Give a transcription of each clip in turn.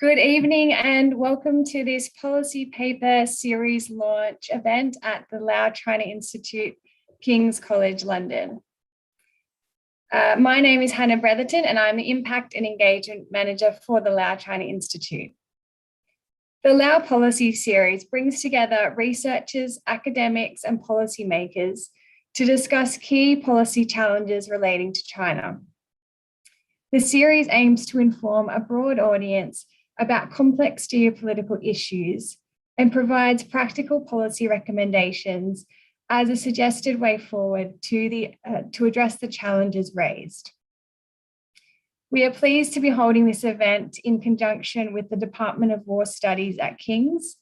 Good evening and welcome to this policy paper series launch event at the Lau China Institute, King's College, London. My name is Hannah Bretherton and I'm the Impact and Engagement Manager for the Lau China Institute. The Lau Policy Series brings together researchers, academics and policymakers to discuss key policy challenges relating to China. The series aims to inform a broad audience about complex geopolitical issues and provides practical policy recommendations as a suggested way forward to address the challenges raised. We are pleased to be holding this event in conjunction with the Department of War Studies at King's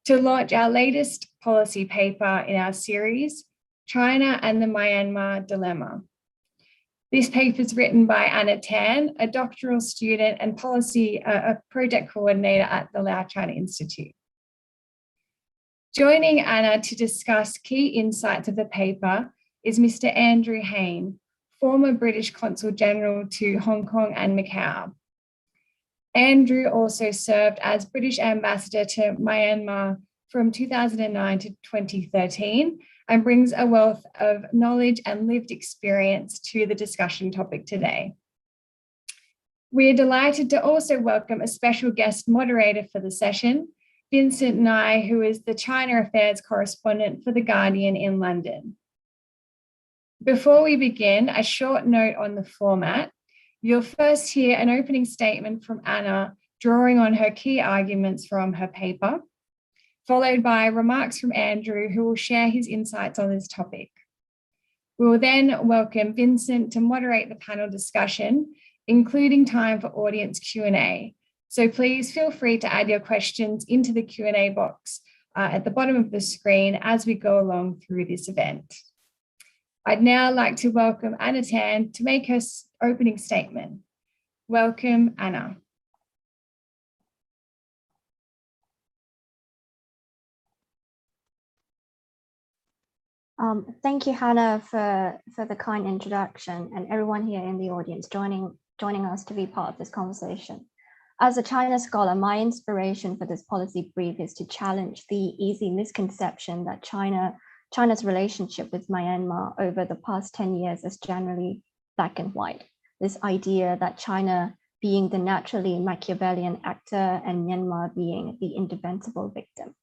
to launch our latest policy paper in our series, China and the Myanmar Dilemma. This paper is written by Anna Tan, a doctoral student and policy project coordinator at the Lau China Institute. Joining Anna to discuss key insights of the paper is Mr. Andrew Heyn, former British Consul General to Hong Kong and Macau. Andrew also served as British Ambassador to Myanmar from 2009 to 2013 and brings a wealth of knowledge and lived experience to the discussion topic today. We are delighted to also welcome a special guest moderator for the session, Vincent Ni, who is the China Affairs Correspondent for The Guardian in London. Before we begin, a short note on the format. You'll first hear an opening statement from Anna, drawing on her key arguments from her paper, followed by remarks from Andrew, who will share his insights on this topic. We will then welcome Vincent to moderate the panel discussion, including time for audience Q&A. So please feel free to add your questions into the Q&A box at the bottom of the screen as we go along through this event. I'd now like to welcome Anna Tan to make her opening statement. Welcome, Anna. Thank you, Hannah, for the kind introduction and everyone here in the audience joining us to be part of this conversation. As a China scholar, my inspiration for this policy brief is to challenge the easy misconception that China's relationship with Myanmar over the past 10 years is generally black and white. This idea that China being the naturally Machiavellian actor and Myanmar being the indefensible victim.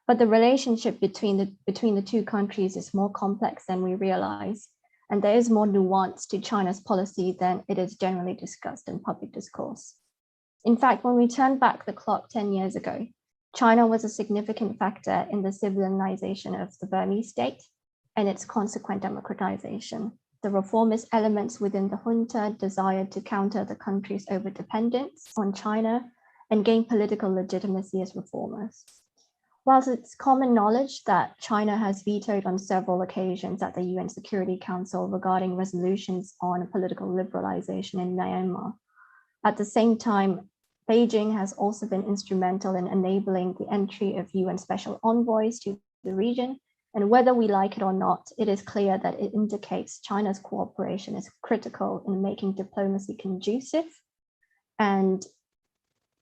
But the relationship between the two countries is more complex than we realize, and there is more nuance to China's policy than it is generally discussed in public discourse. In fact, when we turn back the clock 10 years ago, China was a significant factor in the civilization of the Burmese state and its consequent democratization. The reformist elements within the junta desired to counter the country's overdependence on China and gain political legitimacy as reformers. Whilst it's common knowledge that China has vetoed on several occasions at the UN Security Council regarding resolutions on political liberalization in Myanmar, at the same time, Beijing has also been instrumental in enabling the entry of UN special envoys to the region. And whether we like it or not, it is clear that it indicates China's cooperation is critical in making diplomacy conducive and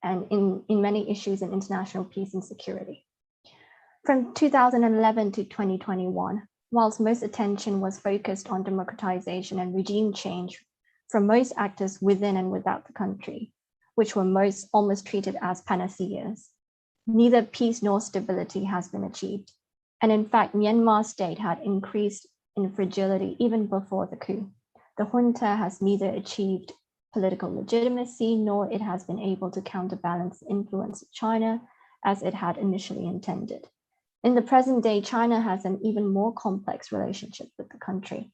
in many issues in international peace and security. From 2011 to 2021, whilst most attention was focused on democratization and regime change from most actors within and without the country, which were almost treated as panaceas, neither peace nor stability has been achieved. And in fact, Myanmar's state had increased in fragility even before the coup. The junta has neither achieved political legitimacy nor it has been able to counterbalance the influence of China as it had initially intended. In the present day, China has an even more complex relationship with the country.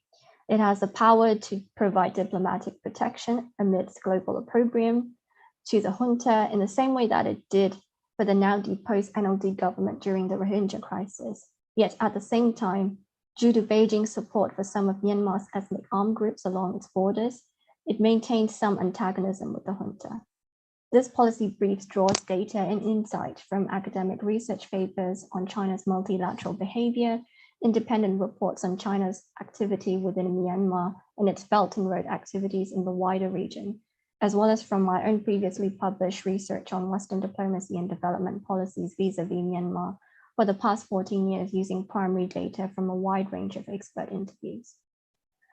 It has the power to provide diplomatic protection amidst global opprobrium to the junta in the same way that it did for the now deposed NLD government during the Rohingya crisis. Yet at the same time, due to Beijing's support for some of Myanmar's ethnic armed groups along its borders, it maintains some antagonism with the junta. This policy brief draws data and insight from academic research papers on China's multilateral behavior, independent reports on China's activity within Myanmar and its Belt and Road activities in the wider region, as well as from my own previously published research on Western diplomacy and development policies vis-a-vis Myanmar for the past 14 years using primary data from a wide range of expert interviews.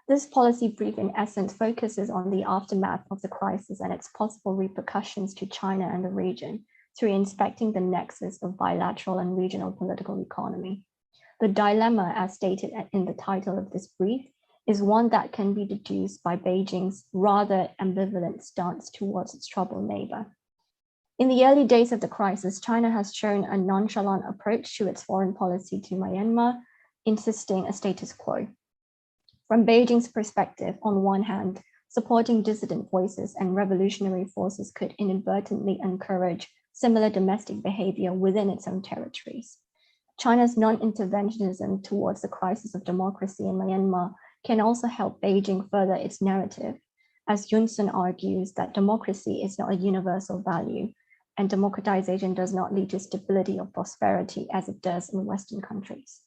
This policy brief in essence focuses on the aftermath of the crisis and its possible repercussions to China and the region through inspecting the nexus of bilateral and regional political economy. The dilemma, as stated in the title of this brief, is one that can be deduced by Beijing's rather ambivalent stance towards its troubled neighbor. In the early days of the crisis, China has shown a nonchalant approach to its foreign policy to Myanmar, insisting a status quo. From Beijing's perspective, on one hand, supporting dissident voices and revolutionary forces could inadvertently encourage similar domestic behavior within its own territories. China's non-interventionism towards the crisis of democracy in Myanmar can also help Beijing further its narrative, as Yunson argues that democracy is not a universal value, and democratization does not lead to stability or prosperity as it does in Western countries.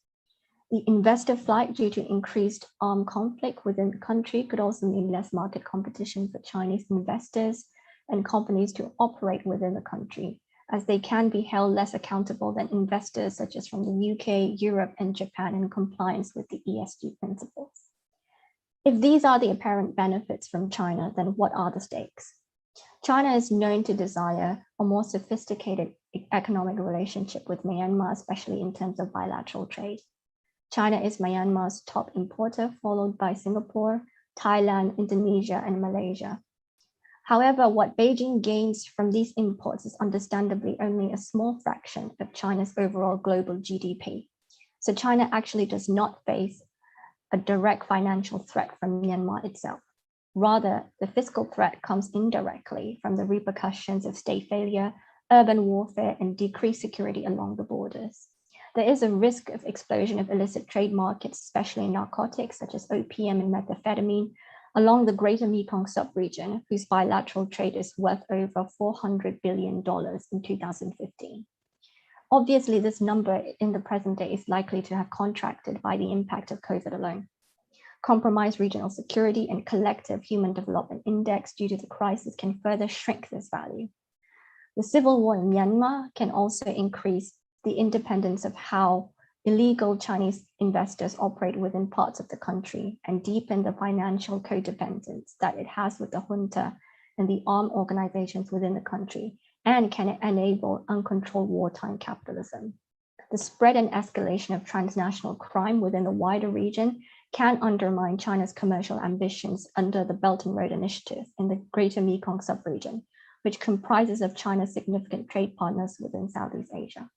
The investor flight due to increased armed conflict within the country could also mean less market competition for Chinese investors and companies to operate within the country, as they can be held less accountable than investors such as from the UK, Europe, and Japan in compliance with the ESG principles. If these are the apparent benefits from China, then what are the stakes? China is known to desire a more sophisticated economic relationship with Myanmar, especially in terms of bilateral trade. China is Myanmar's top importer, followed by Singapore, Thailand, Indonesia, and Malaysia. However, what Beijing gains from these imports is understandably only a small fraction of China's overall global GDP. So China actually does not face a direct financial threat from Myanmar itself. Rather, the fiscal threat comes indirectly from the repercussions of state failure, urban warfare, and decreased security along the borders. There is a risk of explosion of illicit trade markets, especially narcotics such as opium and methamphetamine, along the Greater Mekong sub-region, whose bilateral trade is worth over $400 billion in 2015. Obviously, this number in the present day is likely to have contracted by the impact of COVID alone. Compromised regional security and collective human development index due to the crisis can further shrink this value. The civil war in Myanmar can also increase the independence of how illegal Chinese investors operate within parts of the country and deepen the financial codependence that it has with the junta and the armed organizations within the country, and can enable uncontrolled wartime capitalism. The spread and escalation of transnational crime within the wider region can undermine China's commercial ambitions under the Belt and Road Initiative in the Greater Mekong sub-region, which comprises of China's significant trade partners within Southeast Asia.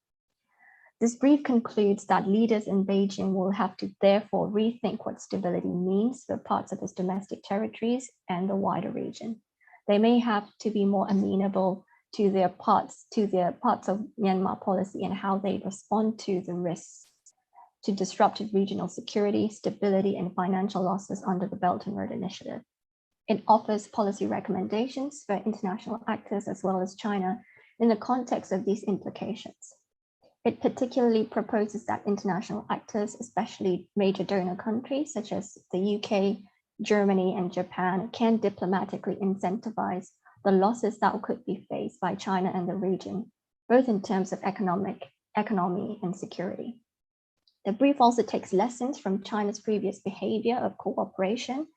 This brief concludes that leaders in Beijing will have to therefore rethink what stability means for parts of its domestic territories and the wider region. They may have to be more amenable to their parts of Myanmar policy and how they respond to the risks to disrupted regional security, stability, and financial losses under the Belt and Road Initiative. It offers policy recommendations for international actors as well as China in the context of these implications. It particularly proposes that international actors, especially major donor countries such as the UK, Germany, and Japan, can diplomatically incentivize the losses that could be faced by China and the region, both in terms of economy and security. The brief also takes lessons from China's previous behavior of cooperation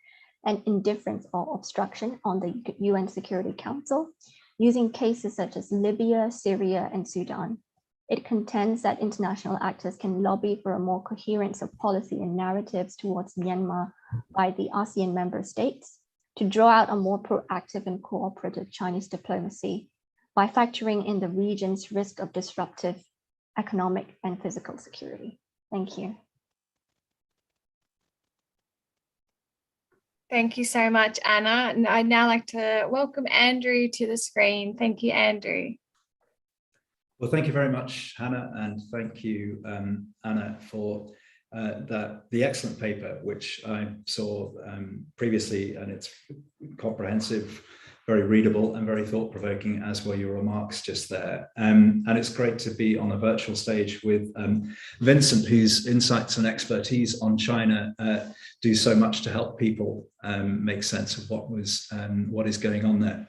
and indifference or obstruction on the UN Security Council, using cases such as Libya, Syria, and Sudan. It contends that international actors can lobby for a more coherence of policy and narratives towards Myanmar by the ASEAN member states to draw out a more proactive and cooperative Chinese diplomacy by factoring in the region's risk of disruptive economic and physical security. Thank you. Thank you so much, Anna. And I'd now like to welcome Andrew to the screen. Thank you, Andrew. Well, thank you very much, Hannah, and thank you, Anna, for the excellent paper, which I saw previously, and it's comprehensive, very readable and very thought-provoking, as were your remarks just there. And it's great to be on a virtual stage with Vincent, whose insights and expertise on China do so much to help people make sense of what is going on there.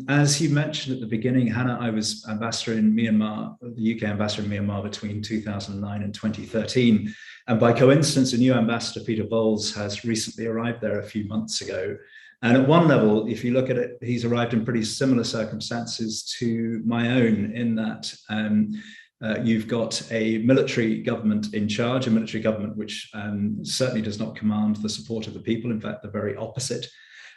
As you mentioned at the beginning, Hannah, I was ambassador in Myanmar, the UK ambassador in Myanmar between 2009 and 2013. And by coincidence, a new ambassador, Peter Bowles, has recently arrived there a few months ago. And at one level, if you look at it, he's arrived in pretty similar circumstances to my own, in that you've got a military government in charge, a military government which certainly does not command the support of the people. In fact, the very opposite.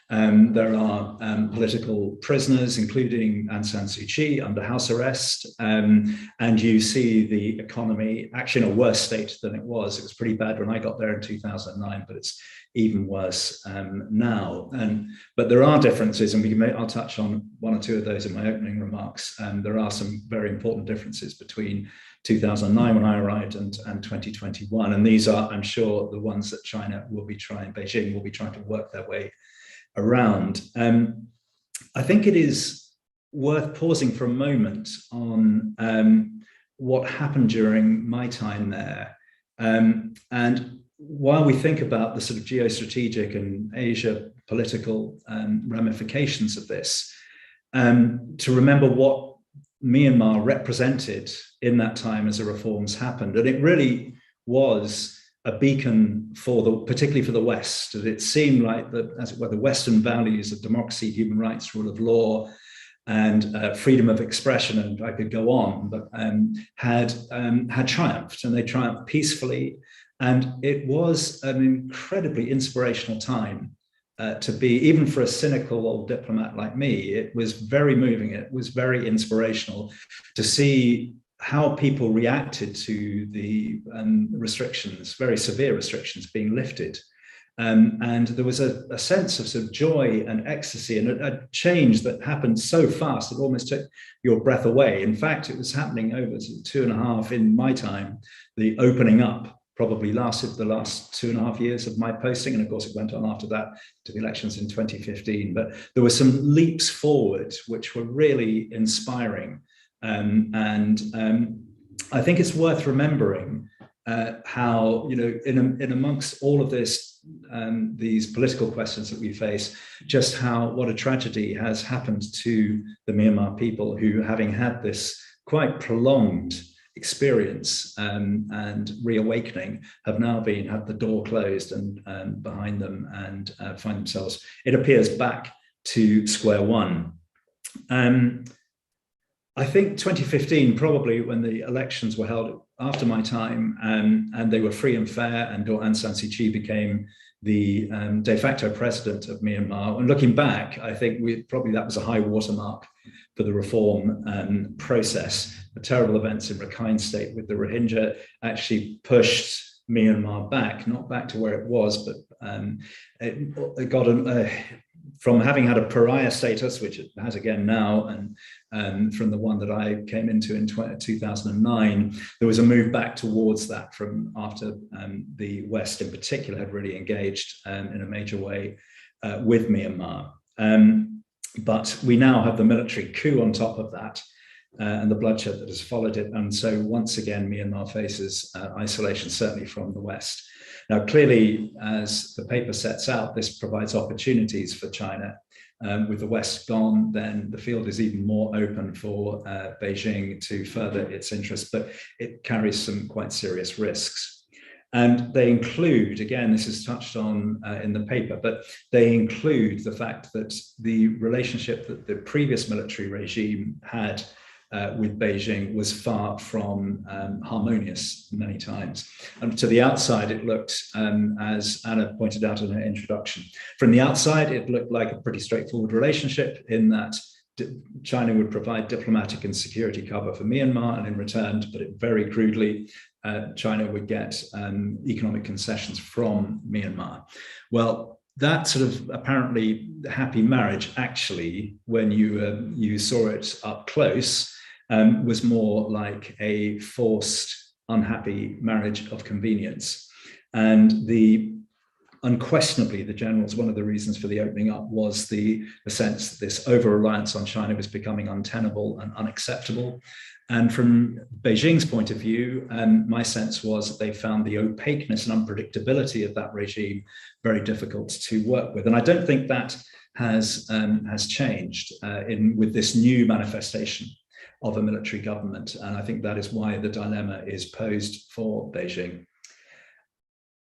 There are political prisoners, including Aung San Suu Kyi, under house arrest, and you see the economy actually in a worse state than it was. It was pretty bad when I got there in 2009, but it's even worse now. But there are differences, and I'll touch on one or two of those in my opening remarks. There are some very important differences between 2009 when I arrived and 2021, and these are, I'm sure, the ones that Beijing will be trying to work their way around. I think it is worth pausing for a moment on what happened during my time there. And while we think about the sort of geostrategic and Asia political ramifications of this, to remember what Myanmar represented in that time as the reforms happened. And it really was a beacon particularly for the West. It seemed like as it were, the Western values of democracy, human rights, rule of law, and freedom of expression, and I could go on, but had triumphed, and they triumphed peacefully. And it was an incredibly inspirational time to be, even for a cynical old diplomat like me. It was very moving. It was very inspirational to see how people reacted to the restrictions, very severe restrictions being lifted. And there was a sense of sort of joy and ecstasy, and a change that happened so fast it almost took your breath away. In fact, it was happening over 2.5 in my time. The opening up probably lasted the last 2.5 years of my posting, and of course it went on after that to the elections in 2015. But there were some leaps forward which were really inspiring. I think it's worth remembering how, in amongst all of this, these political questions that we face, just what a tragedy has happened to the Myanmar people, who, having had this quite prolonged experience and reawakening, have now had the door closed and behind them, and find themselves, it appears, back to square one. I think 2015, probably when the elections were held after my time, and they were free and fair, and Aung San Suu Kyi became the de facto president of Myanmar. And looking back, I think that was a high watermark for the reform process. The terrible events in Rakhine State with the Rohingya actually pushed Myanmar back, not back to where it was, but it got from having had a pariah status, which it has again now, and from the one that I came into in 2009, there was a move back towards that from after the West in particular had really engaged in a major way with Myanmar. But we now have the military coup on top of that, and the bloodshed that has followed it. And so once again, Myanmar faces isolation, certainly from the West. Now, clearly, as the paper sets out, this provides opportunities for China. With the West gone, then the field is even more open for Beijing to further its interests, but it carries some quite serious risks. And they include, again, this is touched on in the paper, but they include the fact that the relationship that the previous military regime had with Beijing was far from harmonious many times. And to the outside, it looked, as Anna pointed out in her introduction, from the outside, it looked like a pretty straightforward relationship, in that China would provide diplomatic and security cover for Myanmar, and in return, to put it very crudely, China would get economic concessions from Myanmar. Well, that sort of apparently happy marriage, actually, when you saw it up close, was more like a forced, unhappy marriage of convenience. And the unquestionably, the generals, one of the reasons for the opening up was the sense that this over-reliance on China was becoming untenable and unacceptable. And from Beijing's point of view, my sense was that they found the opaqueness and unpredictability of that regime very difficult to work with. And I don't think that has changed with this new manifestation of a military government. And I think that is why the dilemma is posed for Beijing.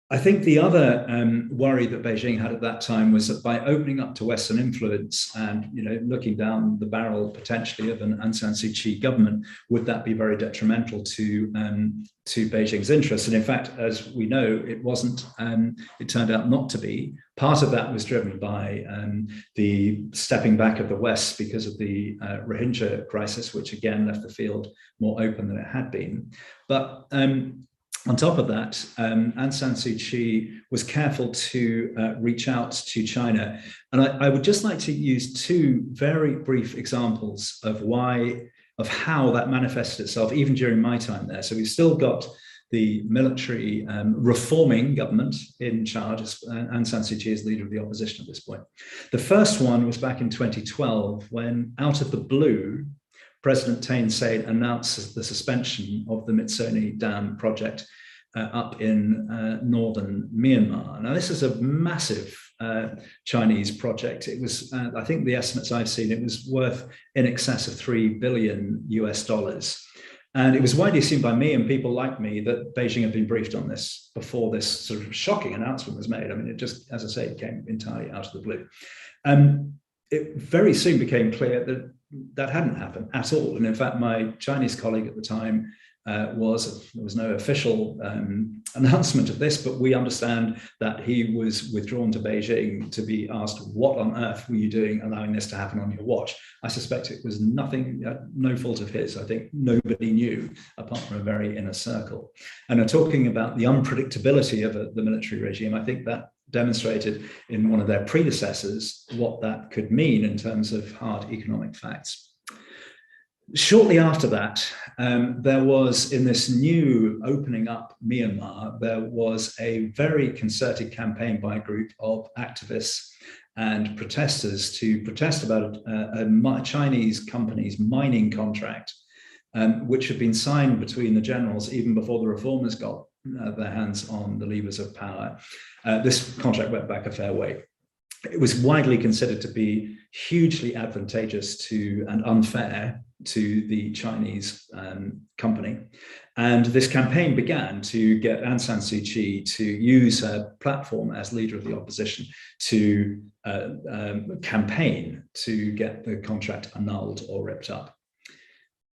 I think the other worry that Beijing had at that time was that by opening up to Western influence and looking down the barrel potentially of an Aung San Suu Kyi government, would that be very detrimental to Beijing's interests? And in fact, as we know, it wasn't. It turned out not to be. Part of that was driven by the stepping back of the West because of the Rohingya crisis, which again left the field more open than it had been. But on top of that, Aung San Suu Kyi was careful to reach out to China. And I would just like to use two very brief examples of how that manifested itself, even during my time there. So we've still got the military reforming government in charge, as Aung San Suu Kyi is leader of the opposition at this point. The first one was back in 2012, when out of the blue, President Thein announced the suspension of the Mitsoni Dam project up in northern Myanmar. Now, this is a massive Chinese project. It was, I think the estimates I've seen, it was worth in excess of $3 billion US. And it was widely assumed by me and people like me that Beijing had been briefed on this before this sort of shocking announcement was made. I mean, it just, as I say, it came entirely out of the blue. It very soon became clear that that hadn't happened at all. And in fact, my Chinese colleague at the time there was no official announcement of this, but we understand that he was withdrawn to Beijing to be asked, what on earth were you doing allowing this to happen on your watch? I suspect it was nothing, no fault of his. I think nobody knew apart from a very inner circle. And talking about the unpredictability of the military regime, I think that demonstrated in one of their predecessors what that could mean in terms of hard economic facts. Shortly after that, there was, in this new opening up Myanmar, there was a very concerted campaign by a group of activists and protesters to protest about a Chinese company's mining contract, which had been signed between the generals even before the reformers got their hands on the levers of power. This contract went back a fair way. It was widely considered to be hugely advantageous and unfair to the Chinese company. And this campaign began to get Aung San Suu Kyi to use her platform as leader of the opposition to campaign to get the contract annulled or ripped up.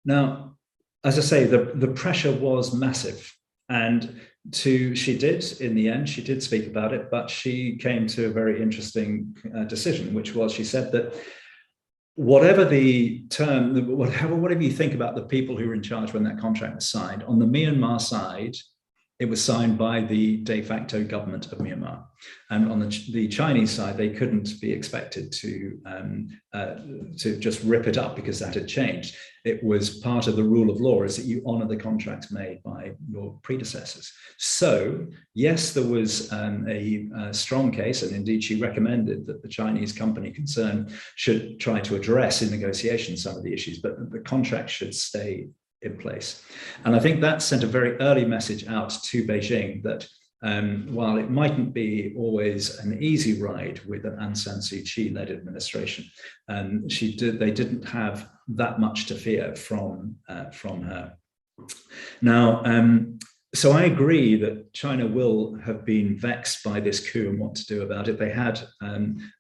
Now, as I say, the pressure was massive. And she did, in the end, she did speak about it, but she came to a very interesting decision, which was, she said that whatever the term, whatever you think about the people who were in charge when that contract was signed, on the Myanmar side, it was signed by the de facto government of Myanmar. And on the Chinese side, they couldn't be expected to just rip it up because that had changed. It was part of the rule of law is that you honor the contracts made by your predecessors. So yes, there was a strong case, and indeed she recommended that the Chinese company concerned should try to address in negotiations some of the issues, but the contract should stay in place. And I think that sent a very early message out to Beijing that while it mightn't be always an easy ride with an Aung San Suu Kyi-led administration, they didn't have that much to fear from her. Now, so I agree that China will have been vexed by this coup and what to do about it. They had,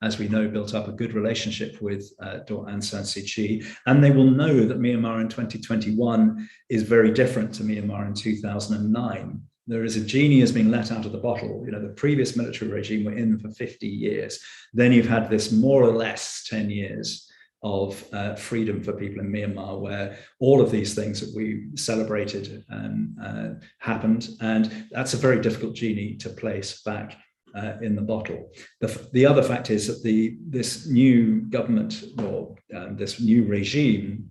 as we know, built up a good relationship with Aung San Suu Kyi, and they will know that Myanmar in 2021 is very different to Myanmar in 2009. There is a genie has been let out of the bottle. You know, the previous military regime were in for 50 years. Then you've had this more or less 10 years of freedom for people in Myanmar, where all of these things that we celebrated happened. And that's a very difficult genie to place back in the bottle. The other fact is that this new government or this new regime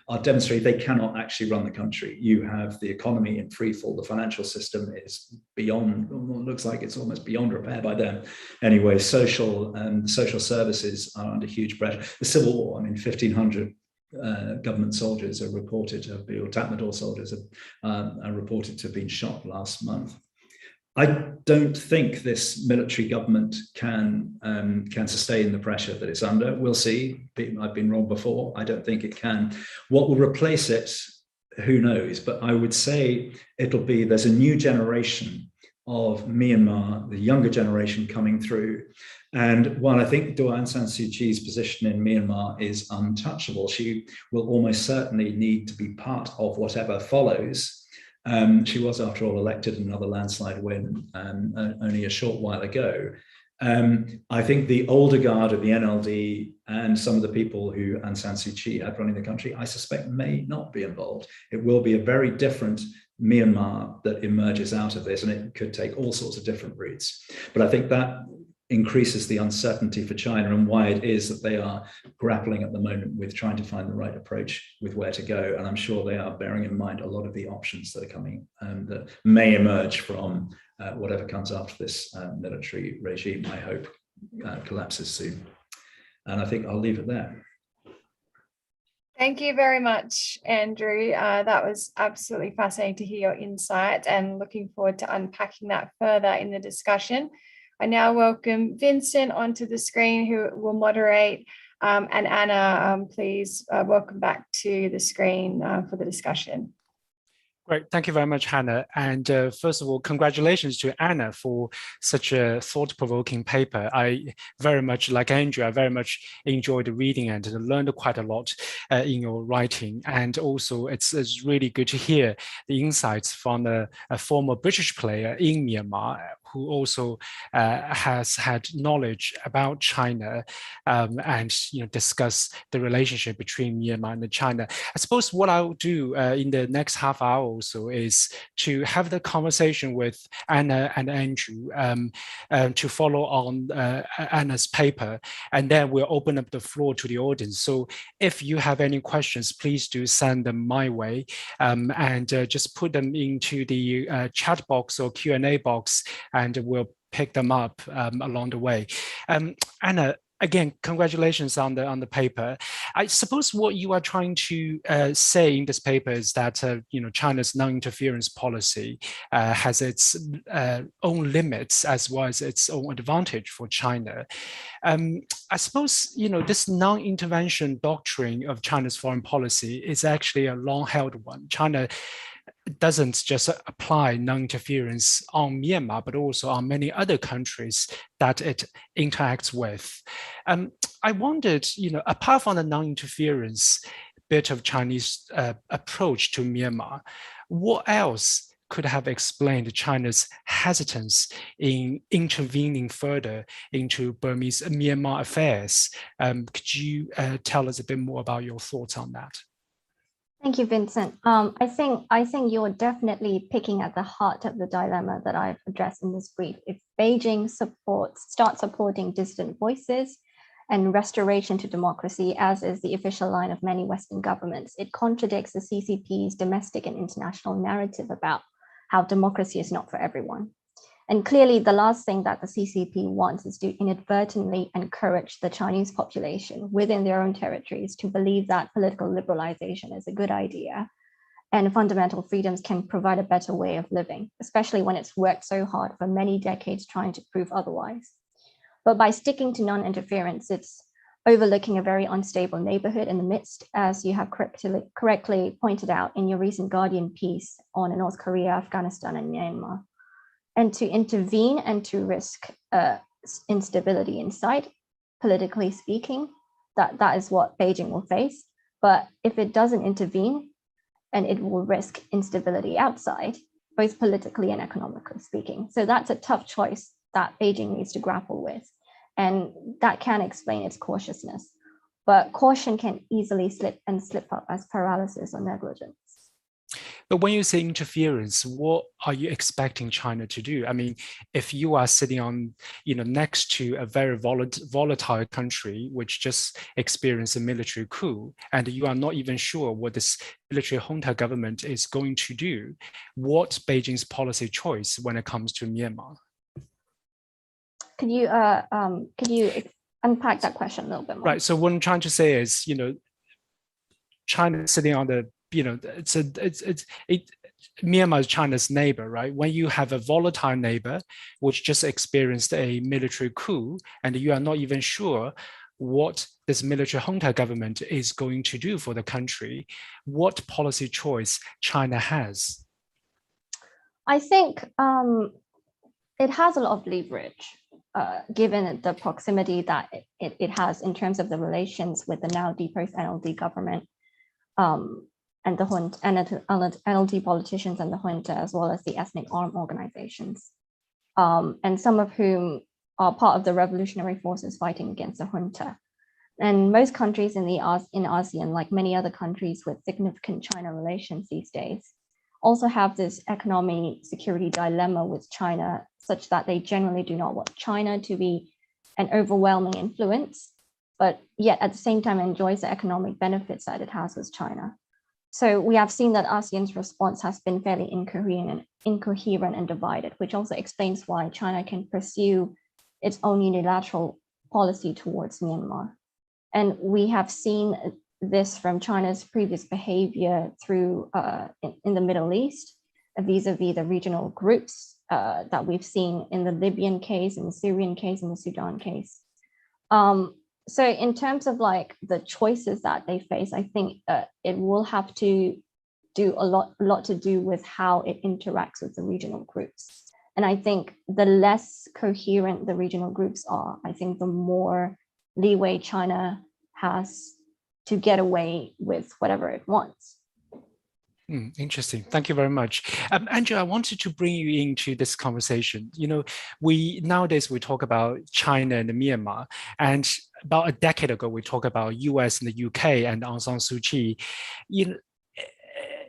are demonstrating they cannot actually run the country. You have the economy in free fall. The financial system is beyond, looks like it's almost beyond repair by then. Anyway, social services are under huge pressure. The civil war, I mean, 1,500 government soldiers are reported to have been, or Tatmadaw soldiers are reported to have been shot last month. I don't think this military government can sustain the pressure that it's under. We'll see. I've been wrong before. I don't think it can. What will replace it, who knows? But I would say there's a new generation of Myanmar, the younger generation coming through. And while I think Aung San Suu Kyi's position in Myanmar is untouchable, she will almost certainly need to be part of whatever follows. She was, after all, elected in another landslide win only a short while ago. I think the older guard of the NLD and some of the people who Aung San Suu Kyi had running the country, I suspect may not be involved. It will be a very different Myanmar that emerges out of this, and it could take all sorts of different routes. But I think that increases the uncertainty for China and why it is that they are grappling at the moment with trying to find the right approach with where to go. And I'm sure they are bearing in mind a lot of the options that are coming that may emerge from whatever comes after this military regime, I hope, collapses soon. And I think I'll leave it there. Thank you very much, Andrew. That was absolutely fascinating to hear your insight, and looking forward to unpacking that further in the discussion. I now welcome Vincent onto the screen, who will moderate, and Anna, please welcome back to the screen for the discussion. Great, thank you very much, Hannah. And first of all, congratulations to Anna for such a thought-provoking paper. I very much, like Andrew, I very much enjoyed reading and learned quite a lot in your writing. And also, it's really good to hear the insights from a former British player in Myanmar who also has had knowledge about China and discuss the relationship between Myanmar and China. I suppose what I'll do in the next half hour or so is to have the conversation with Anna and Andrew to follow on Anna's paper, and then we'll open up the floor to the audience. So if you have any questions, please do send them my way, and just put them into the chat box or Q&A box, and we'll pick them up along the way. Anna, again, congratulations on the paper. I suppose what you are trying to say in this paper is that China's non-interference policy has its own limits as well as its own advantage for China. I suppose this non-intervention doctrine of China's foreign policy is actually a long-held one. China doesn't just apply non-interference on Myanmar, but also on many other countries that it interacts with. I wondered, apart from the non-interference bit of Chinese approach to Myanmar, what else could have explained China's hesitance in intervening further into Burmese Myanmar affairs? Could you tell us a bit more about your thoughts on that? Thank you, Vincent. I think you're definitely picking at the heart of the dilemma that I've addressed in this brief. If Beijing starts supporting dissident voices and restoration to democracy, as is the official line of many Western governments, it contradicts the CCP's domestic and international narrative about how democracy is not for everyone. And clearly, the last thing that the CCP wants is to inadvertently encourage the Chinese population within their own territories to believe that political liberalization is a good idea and fundamental freedoms can provide a better way of living, especially when it's worked so hard for many decades trying to prove otherwise. But by sticking to non-interference, it's overlooking a very unstable neighborhood in the midst, as you have correctly pointed out in your recent Guardian piece on North Korea, Afghanistan, and Myanmar. And to intervene and to risk instability inside, politically speaking, that is what Beijing will face. But if it doesn't intervene, and it will risk instability outside, both politically and economically speaking. So that's a tough choice that Beijing needs to grapple with. And that can explain its cautiousness. But caution can easily slip up as paralysis or negligence. But when you say interference, what are you expecting China to do? I mean, if you are sitting on, next to a very volatile country which just experienced a military coup, and you are not even sure what this military junta government is going to do, what's Beijing's policy choice when it comes to Myanmar? Could you unpack that question a little bit more? Right. So what I'm trying to say is, China is sitting on the, Myanmar is China's neighbor, right? When you have a volatile neighbor which just experienced a military coup, and you are not even sure what this military junta government is going to do for the country, what policy choice China has? I think it has a lot of leverage, given the proximity that it has in terms of the relations with the now deposed NLD government, and the junta and NLD politicians and the junta, as well as the ethnic armed organizations, and some of whom are part of the revolutionary forces fighting against the junta. And most countries in ASEAN, like many other countries with significant China relations these days, also have this economic security dilemma with China, such that they generally do not want China to be an overwhelming influence, but yet at the same time enjoys the economic benefits that it has with China. So we have seen that ASEAN's response has been fairly incoherent and divided, which also explains why China can pursue its own unilateral policy towards Myanmar. And we have seen this from China's previous behavior through in the Middle East, vis-a-vis the regional groups that we've seen in the Libyan case, in the Syrian case, in the Sudan case. So in terms of like the choices that they face, I think it will have to do a lot to do with how it interacts with the regional groups. And I think the less coherent the regional groups are, I think the more leeway China has to get away with whatever it wants. Interesting. Thank you very much. Andrew, I wanted to bring you into this conversation. Nowadays we talk about China and Myanmar, and about a decade ago we talked about US and the UK and Aung San Suu Kyi.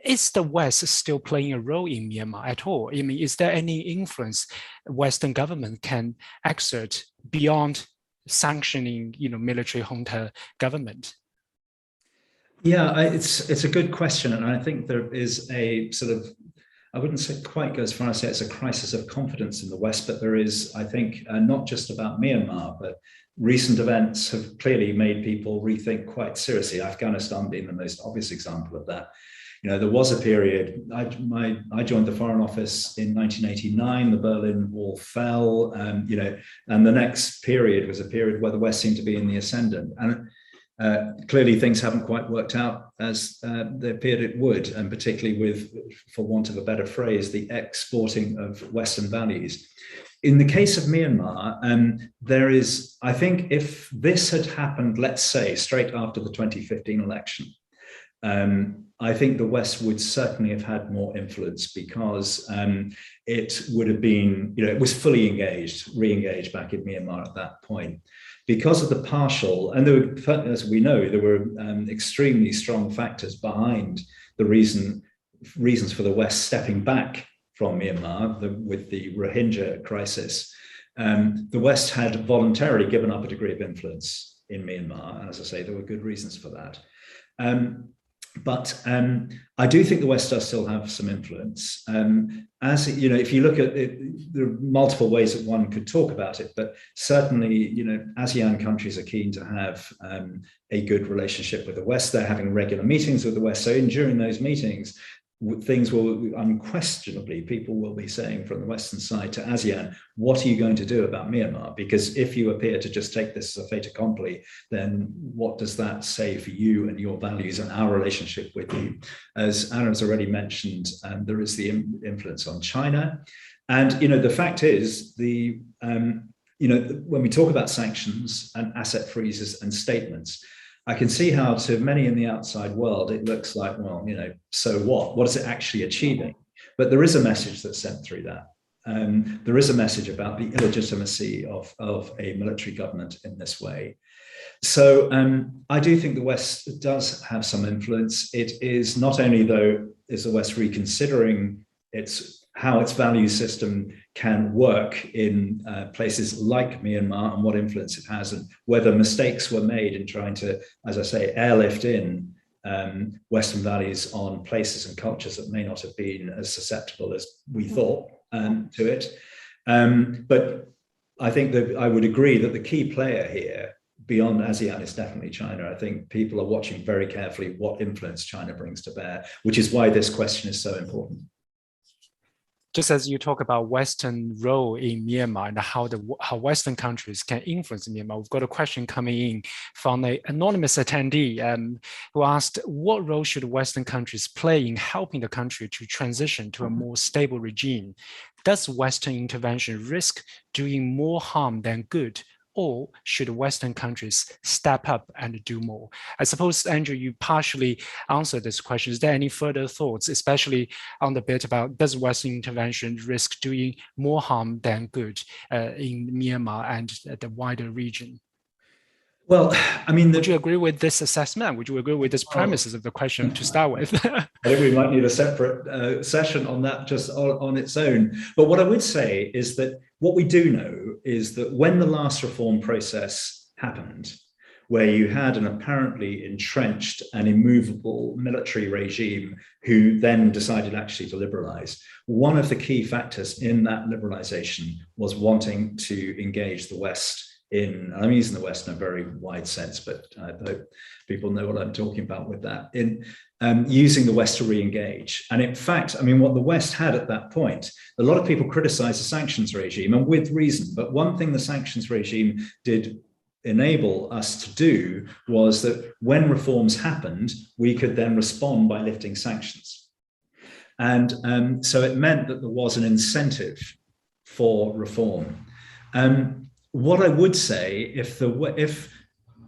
Is the West still playing a role in Myanmar at all? I mean, is there any influence Western government can exert beyond sanctioning, military junta government? Yeah, it's a good question, and I think there is a sort of, I wouldn't say quite go as far as say it's a crisis of confidence in the West, but there is, I think, not just about Myanmar, but recent events have clearly made people rethink quite seriously. Afghanistan being the most obvious example of that. There was a period, I joined the Foreign Office in 1989, the Berlin Wall fell, and the next period was a period where the West seemed to be in the ascendant. And clearly things haven't quite worked out as they appeared it would, and particularly with, for want of a better phrase, the exporting of Western values. In the case of Myanmar, there is, I think if this had happened, let's say, straight after the 2015 election, I think the West would certainly have had more influence, because it would have been, it was fully engaged, re-engaged back in Myanmar at that point. Because of the partial, and there were, as we know, there were extremely strong factors behind the reasons for the West stepping back from Myanmar with the Rohingya crisis. The West had voluntarily given up a degree of influence in Myanmar, and as I say, there were good reasons for that. But I do think the West does still have some influence. As if you look at it, there are multiple ways that one could talk about it, but certainly, ASEAN countries are keen to have a good relationship with the West. They're having regular meetings with the West. So during those meetings, things will unquestionably, people will be saying from the Western side to ASEAN, what are you going to do about Myanmar? Because if you appear to just take this as a fait accompli, then what does that say for you and your values and our relationship with you? As Anna has already mentioned, there is the influence on China. And, the fact is, when we talk about sanctions and asset freezes and statements, I can see how to many in the outside world, it looks like, well, so what? What is it actually achieving? But there is a message that's sent through that. There is a message about the illegitimacy of a military government in this way. So I do think the West does have some influence. It is not only, though, is the West reconsidering how its value system can work in places like Myanmar and what influence it has, and whether mistakes were made in trying to, as I say, airlift in Western values on places and cultures that may not have been as susceptible as we thought to it. But I think that I would agree that the key player here, beyond ASEAN, is definitely China. I think people are watching very carefully what influence China brings to bear, which is why this question is so important. Just as you talk about Western role in Myanmar and how Western countries can influence Myanmar, we've got a question coming in from an anonymous attendee who asked, what role should Western countries play in helping the country to transition to a more stable regime? Does Western intervention risk doing more harm than good? Or should Western countries step up and do more? I suppose, Andrew, you partially answered this question. Is there any further thoughts, especially on the bit about does Western intervention risk doing more harm than good in Myanmar and the wider region? Well, I mean, would you agree with this assessment? Would you agree with this premises of the question to start with? I think we might need a separate session on that just on its own. But what I would say is that what we do know is that when the last reform process happened, where you had an apparently entrenched and immovable military regime who then decided actually to liberalize, one of the key factors in that liberalization was wanting to engage the West I'm using the West in a very wide sense, but I hope people know what I'm talking about with that, in using the West to re-engage. And in fact, I mean, what the West had at that point, a lot of people criticized the sanctions regime, and with reason, but one thing the sanctions regime did enable us to do was that when reforms happened, we could then respond by lifting sanctions. And so it meant that there was an incentive for reform. What I would say, if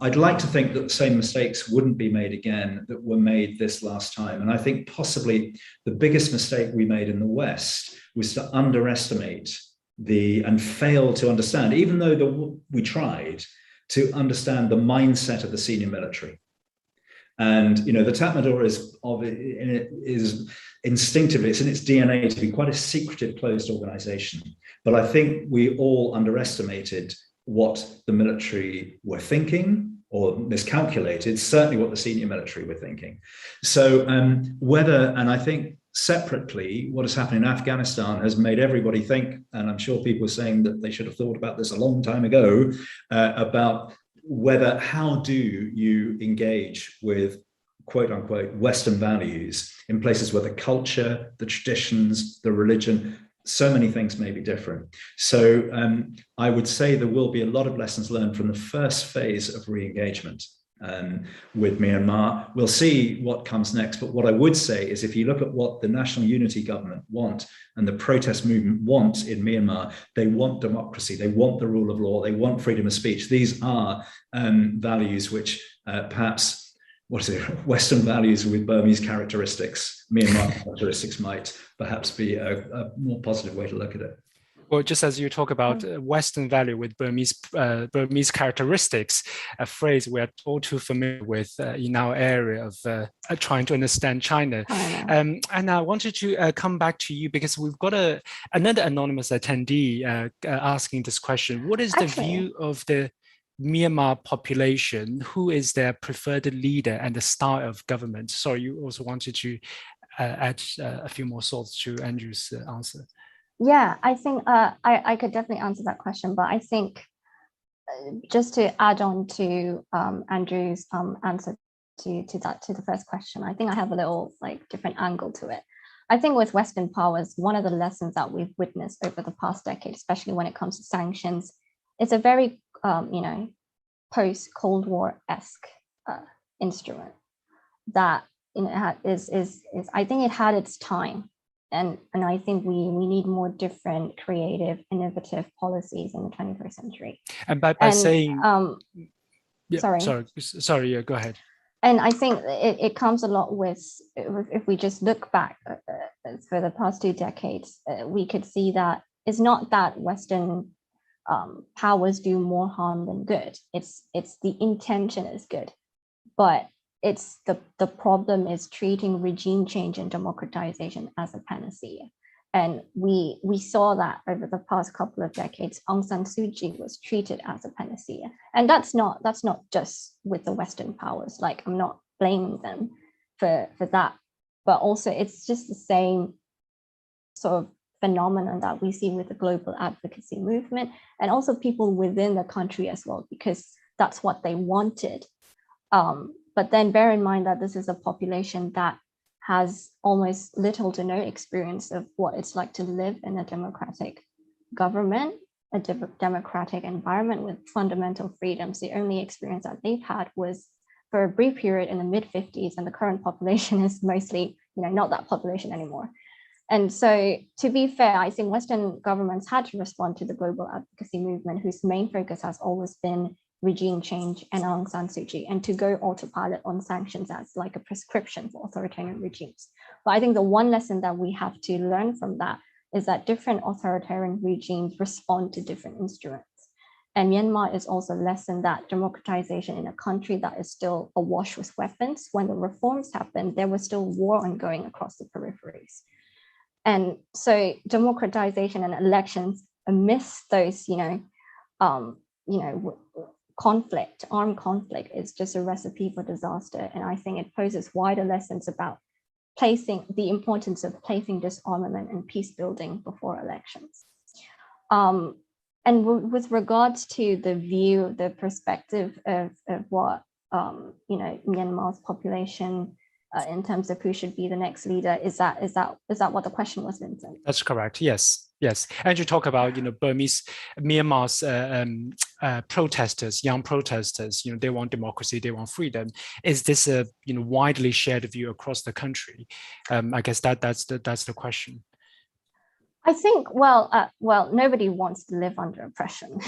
I'd like to think that the same mistakes wouldn't be made again that were made this last time. And I think possibly the biggest mistake we made in the West was to underestimate and fail to understand, even though we tried, to understand the mindset of the senior military. And, you know, the Tatmadaw is instinctively, it's in its DNA to be quite a secretive, closed organization. But I think we all underestimated what the military were thinking, or miscalculated, certainly what the senior military were thinking. So and I think separately, what has happened in Afghanistan has made everybody think, and I'm sure people are saying that they should have thought about this a long time ago, about how do you engage with quote unquote Western values in places where the culture, the traditions, the religion, so many things may be different. So I would say there will be a lot of lessons learned from the first phase of re-engagement with Myanmar. We'll see what comes next. But what I would say is, if you look at what the National Unity Government want and the protest movement want in Myanmar, they want democracy, they want the rule of law, they want freedom of speech. These are values which perhaps, Western values with Burmese characteristics, Myanmar characteristics might perhaps be a more positive way to look at it. Well, just as you talk about Western value with Burmese characteristics, a phrase we are all too familiar with in our area of trying to understand China. And I wanted to come back to you because we've got another anonymous attendee asking this question. What is the view of the Myanmar population? Who is their preferred leader and the style of government? Sorry, you also wanted to add a few more thoughts to Andrew's answer. Yeah, I think I could definitely answer that question, but I think just to add on to Andrew's answer to the first question, I think I have a little different angle to it. I think with Western powers, one of the lessons that we've witnessed over the past decade, especially when it comes to sanctions, it's a very post-Cold War-esque instrument that I think it had its time. And I think we need more different, creative, innovative policies in the 21st century. And by saying, sorry, go ahead. And I think it comes a lot with, if we just look back for the past 2 decades, we could see that it's not that Western powers do more harm than good. It's the intention is good, but it's the problem is treating regime change and democratization as a panacea. And we saw that over the past couple of decades. Aung San Suu Kyi was treated as a panacea, and that's not just with the Western powers. Like, I'm not blaming them for that, but also it's just the same sort of phenomenon that we see with the global advocacy movement, and also people within the country as well, because that's what they wanted. But then bear in mind that this is a population that has almost little to no experience of what it's like to live in a democratic government, a democratic environment with fundamental freedoms. The only experience that they've had was for a brief period in the mid-50s, and the current population is mostly, not that population anymore. And so, to be fair, I think Western governments had to respond to the global advocacy movement, whose main focus has always been regime change and Aung San Suu Kyi, and to go autopilot on sanctions as like a prescription for authoritarian regimes. But I think the one lesson that we have to learn from that is that different authoritarian regimes respond to different instruments. And Myanmar is also a lesson that democratization in a country that is still awash with weapons, when the reforms happened, there was still war ongoing across the peripheries. And so democratization and elections amidst those, armed conflict is just a recipe for disaster. And I think it poses wider lessons about the importance of placing disarmament and peace building before elections. And with regards to the perspective of what Myanmar's population in terms of who should be the next leader, is that what the question was, Vincent? That's correct. Yes. And you talk about Myanmar's protesters, young protesters. They want democracy, they want freedom. Is this a widely shared view across the country? I guess that's the question. I think, well, nobody wants to live under oppression.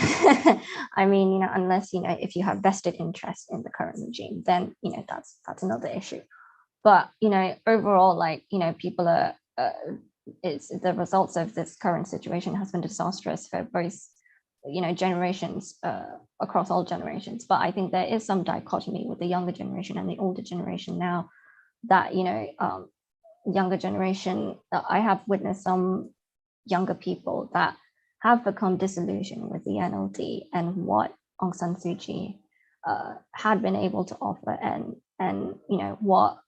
I mean, unless, if you have vested interest in the current regime, then, that's another issue. But, overall, people are, the results of this current situation has been disastrous for both, generations, across all generations. But I think there is some dichotomy with the younger generation and the older generation now that, younger generation, I have witnessed some younger people that have become disillusioned with the NLD and what Aung San Suu Kyi had been able to offer, and what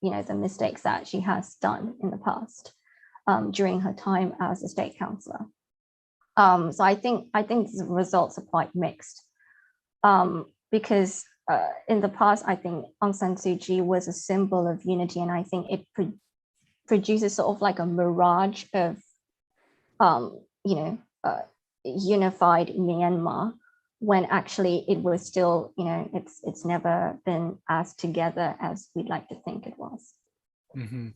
the mistakes that she has done in the past during her time as a state councillor. So I think the results are quite mixed, because in the past, I think Aung San Suu Kyi was a symbol of unity, and I think it produces sort of like a mirage of unified Myanmar, when actually it was still, it's never been as together as we'd like to think it was. Mm-hmm.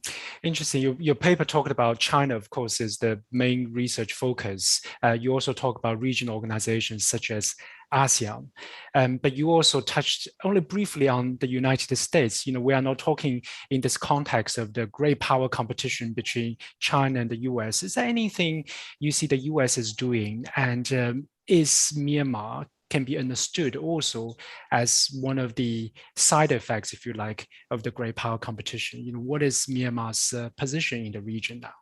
Interesting. Your paper talked about China, of course, is the main research focus. You also talk about regional organizations such as ASEAN, but you also touched only briefly on the United States. We are not talking in this context of the great power competition between China and the US. Is there anything you see the US is doing, and is Myanmar can be understood also as one of the side effects, if you like, of the great power competition? What is Myanmar's position in the region now?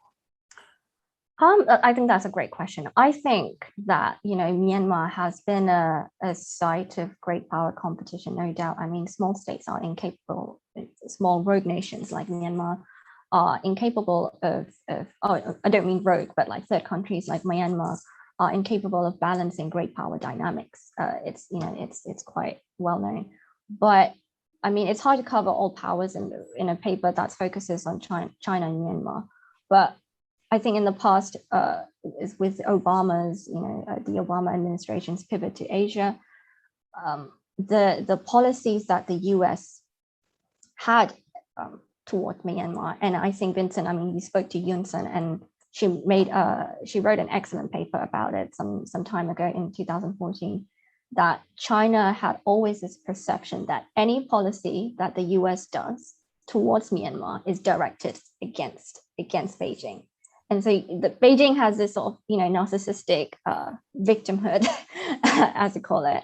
I think that's a great question. I think that, Myanmar has been a site of great power competition, no doubt. I mean, small states are incapable, small rogue nations like Myanmar are incapable of I don't mean rogue, but like third countries like Myanmar are incapable of balancing great power dynamics. It's quite well known. But I mean, it's hard to cover all powers in a paper that focuses on China and Myanmar. But I think in the past, with Obama's, the Obama administration's pivot to Asia, the policies that the US had toward Myanmar, and I think, Vincent, I mean, you spoke to Yunsen, and she wrote an excellent paper about it some time ago in 2014, that China had always this perception that any policy that the US does towards Myanmar is directed against Beijing. And so Beijing has this sort of, narcissistic victimhood, as we call it,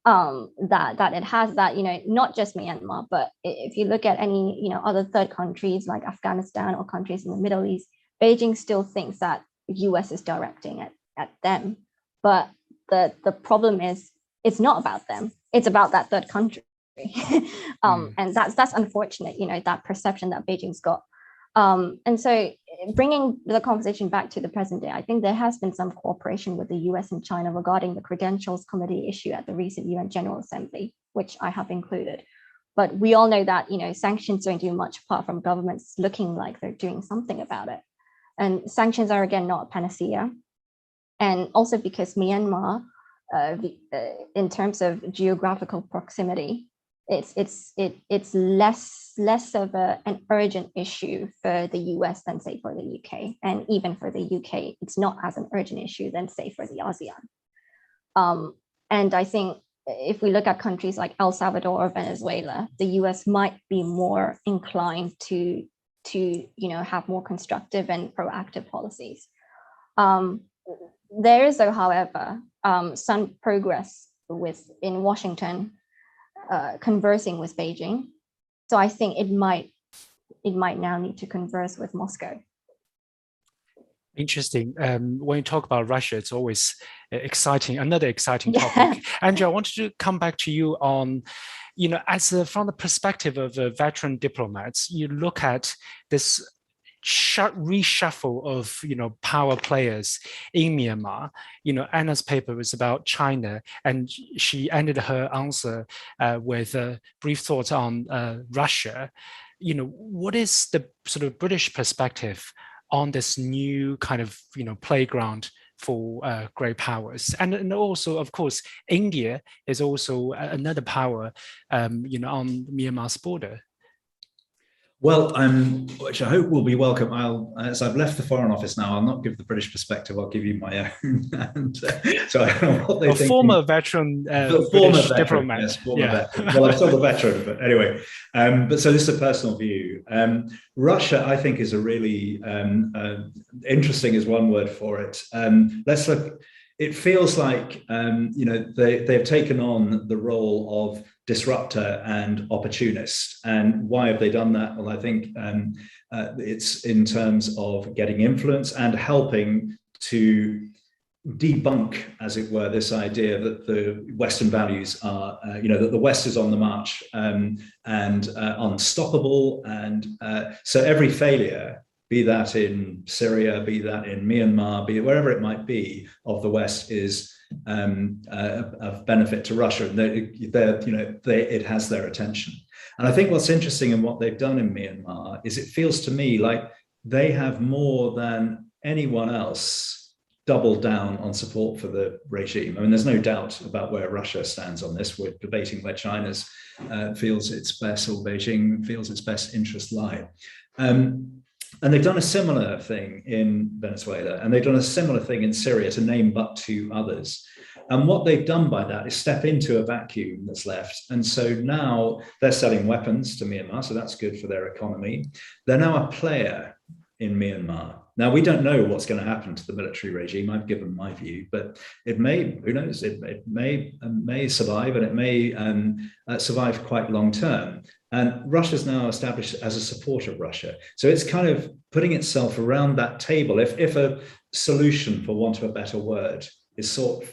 that it has that, not just Myanmar, but if you look at any, other third countries like Afghanistan or countries in the Middle East, Beijing still thinks that the US is directing it at them. But the problem is, it's not about them. It's about that third country. And that's unfortunate, that perception that Beijing's got. And so bringing the conversation back to the present day, I think there has been some cooperation with the US and China regarding the credentials committee issue at the recent UN General Assembly, which I have included. But we all know that, sanctions don't do much apart from governments looking like they're doing something about it. And sanctions are, again, not a panacea. And also because Myanmar, in terms of geographical proximity, it's less of an urgent issue for the US than, say, for the UK. And even for the UK, it's not as an urgent issue than, say, for the ASEAN. And I think if we look at countries like El Salvador or Venezuela, the US might be more inclined to have more constructive and proactive policies. There is, though, however, some progress in Washington conversing with Beijing. So I think it might now need to converse with Moscow. Interesting. When you talk about Russia, it's always exciting, another exciting topic. Andrew, I wanted to come back to you on, from the perspective of veteran diplomats, you look at this reshuffle of power players in Myanmar. Anna's paper was about China, and she ended her answer with a brief thought on Russia. What is the sort of British perspective on this new kind of playground for great powers? And also, of course, India is also another power on Myanmar's border. Well, which I hope will be welcome. As I've left the Foreign Office now, I'll not give the British perspective. I'll give you my own. And so I don't know what they think. Former veteran, British diplomat. Yes, former veteran. Well, I'm still the veteran, but anyway. But so this is a personal view. Russia, I think, is a really interesting is one word for it. Let's look. It feels like they've taken on the role of disruptor and opportunist. And why have they done that? Well, I think it's in terms of getting influence and helping to debunk, as it were, this idea that the Western values are, that the West is on the march and unstoppable. And so every failure, be that in Syria, be that in Myanmar, be it wherever it might be, of the West is of benefit to Russia, and it has their attention. And I think what's interesting in what they've done in Myanmar is it feels to me like they have more than anyone else doubled down on support for the regime. I mean, there's no doubt about where Russia stands on this. We're debating where China's feels its best, or Beijing feels its best interests lie. And they've done a similar thing in Venezuela, and they've done a similar thing in Syria, to name but two others. And what they've done by that is step into a vacuum that's left. And so now they're selling weapons to Myanmar, so that's good for their economy. They're now a player in Myanmar. Now, we don't know what's going to happen to the military regime. I've given my view, but it may, who knows, it may survive, and it may survive quite long term. And Russia's now established as a supporter of Russia. So it's kind of putting itself around that table. If a solution, for want of a better word, is sought,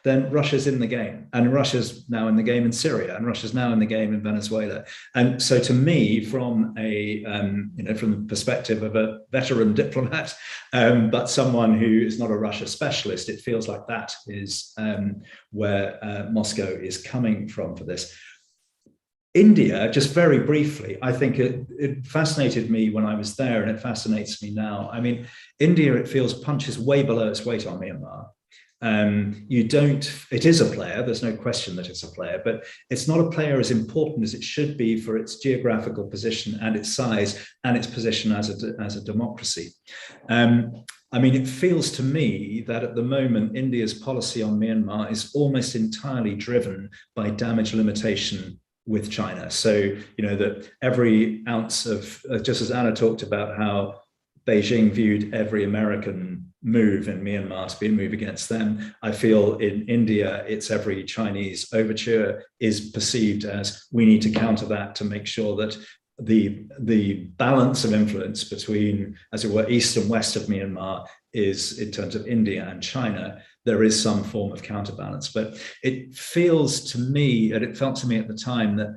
then Russia's in the game. And Russia's now in the game in Syria, and Russia's now in the game in Venezuela. And so to me, from from the perspective of a veteran diplomat, but someone who is not a Russia specialist, it feels like that is where Moscow is coming from for this. India, just very briefly, I think it fascinated me when I was there, and it fascinates me now. I mean, India, it feels, punches way below its weight on Myanmar. It is a player, there's no question that it's a player, but it's not a player as important as it should be for its geographical position and its size and its position as a democracy. I mean, it feels to me that at the moment, India's policy on Myanmar is almost entirely driven by damage limitation with China. So, that every ounce of, just as Anna talked about how Beijing viewed every American move in Myanmar to be a move against them. I feel in India, it's every Chinese overture is perceived as we need to counter that to make sure that the balance of influence between, as it were, east and west of Myanmar is, in terms of India and China, there is some form of counterbalance. But it feels to me, and it felt to me at the time, that